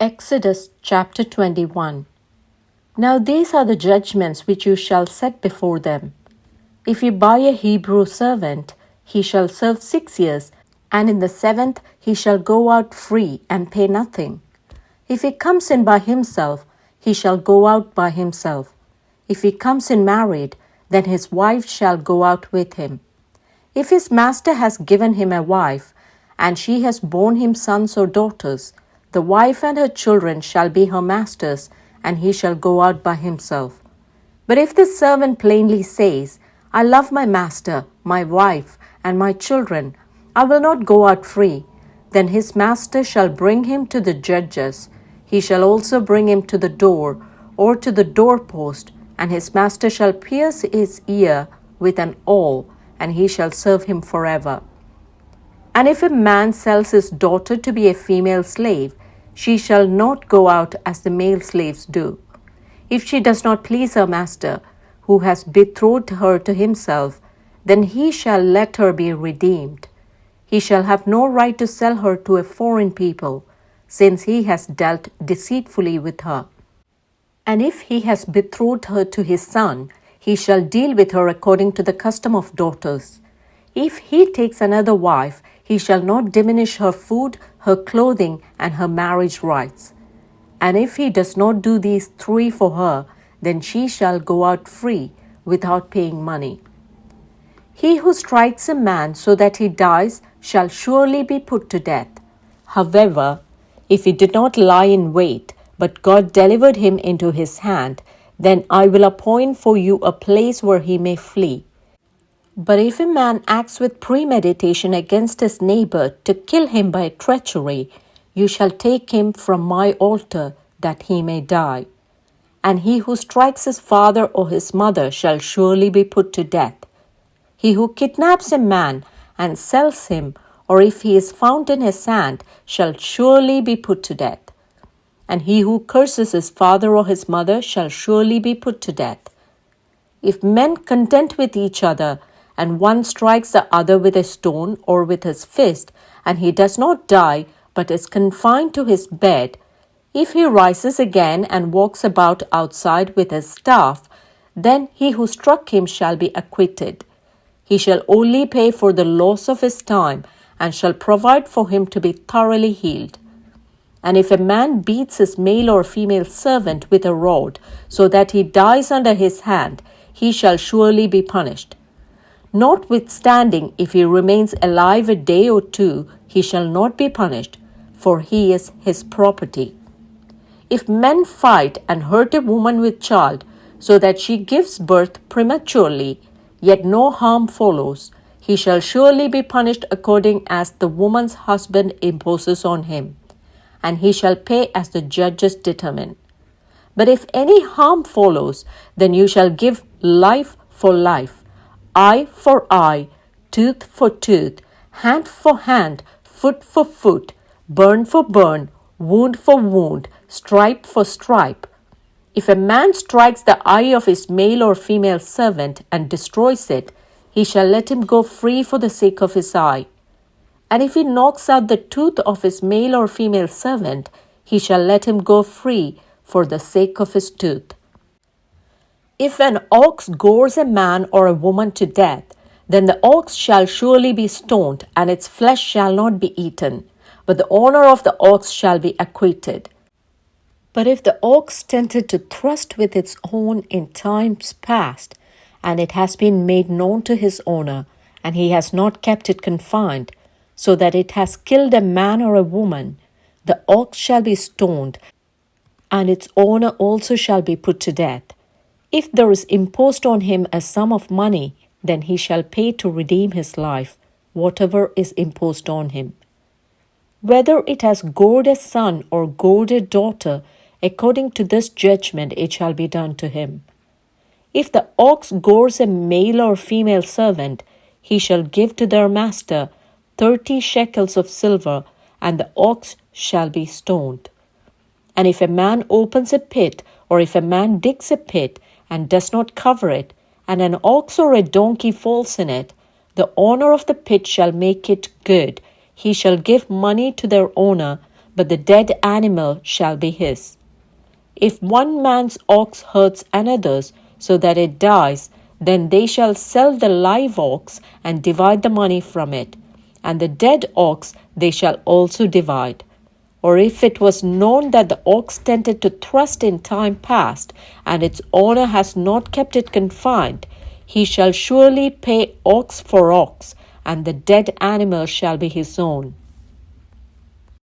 Exodus chapter 21. Now these are the judgments which you shall set before them. If you buy a Hebrew servant, he shall serve 6 years, and in the 7th he shall go out free and pay nothing. If he comes in by himself, he shall go out by himself. If he comes in married, then his wife shall go out with him. If his master has given him a wife, and she has borne him sons or daughters, the wife and her children shall be her master's, and he shall go out by himself. But if the servant plainly says, I love my master, my wife, and my children, I will not go out free, then his master shall bring him to the judges. He shall also bring him to the door, or to the doorpost, and his master shall pierce his ear with an awl, and he shall serve him forever. And if a man sells his daughter to be a female slave, she shall not go out as the male slaves do. If she does not please her master, who has betrothed her to himself, then he shall let her be redeemed. He shall have no right to sell her to a foreign people, since he has dealt deceitfully with her. And if he has betrothed her to his son, he shall deal with her according to the custom of daughters. If he takes another wife, he shall not diminish her food, her clothing, and her marriage rights. And if he does not do these 3 for her, then she shall go out free without paying money. He who strikes a man so that he dies shall surely be put to death. However, if he did not lie in wait, but God delivered him into his hand, then I will appoint for you a place where he may flee. But if a man acts with premeditation against his neighbor to kill him by treachery, you shall take him from my altar, that he may die. And he who strikes his father or his mother shall surely be put to death. He who kidnaps a man and sells him, or if he is found in his hand, shall surely be put to death. And he who curses his father or his mother shall surely be put to death. If men contend with each other, and one strikes the other with a stone or with his fist, and he does not die, but is confined to his bed, if he rises again and walks about outside with his staff, then he who struck him shall be acquitted. He shall only pay for the loss of his time, and shall provide for him to be thoroughly healed. And if a man beats his male or female servant with a rod, so that he dies under his hand, he shall surely be punished. Notwithstanding, if he remains alive a day or 2, he shall not be punished, for he is his property. If men fight and hurt a woman with child, so that she gives birth prematurely, yet no harm follows, he shall surely be punished according as the woman's husband imposes on him, and he shall pay as the judges determine. But if any harm follows, then you shall give life for life, eye for eye, tooth for tooth, hand for hand, foot for foot, burn for burn, wound for wound, stripe for stripe. If a man strikes the eye of his male or female servant and destroys it, he shall let him go free for the sake of his eye. And if he knocks out the tooth of his male or female servant, he shall let him go free for the sake of his tooth. If an ox gores a man or a woman to death, then the ox shall surely be stoned, and its flesh shall not be eaten, but the owner of the ox shall be acquitted. But if the ox tended to thrust with its horn in times past, and it has been made known to his owner, and he has not kept it confined, so that it has killed a man or a woman, the ox shall be stoned, and its owner also shall be put to death. If there is imposed on him a sum of money, then he shall pay to redeem his life, whatever is imposed on him. Whether it has gored a son or gored a daughter, according to this judgment it shall be done to him. If the ox gores a male or female servant, he shall give to their master 30 shekels of silver, and the ox shall be stoned. And if a man opens a pit, or if a man digs a pit, and does not cover it, and an ox or a donkey falls in it, the owner of the pit shall make it good. He shall give money to their owner, but the dead animal shall be his. If one man's ox hurts another's so that it dies, then they shall sell the live ox and divide the money from it, and the dead ox they shall also divide. Or if it was known that the ox tended to thrust in time past, and its owner has not kept it confined, he shall surely pay ox for ox, and the dead animal shall be his own.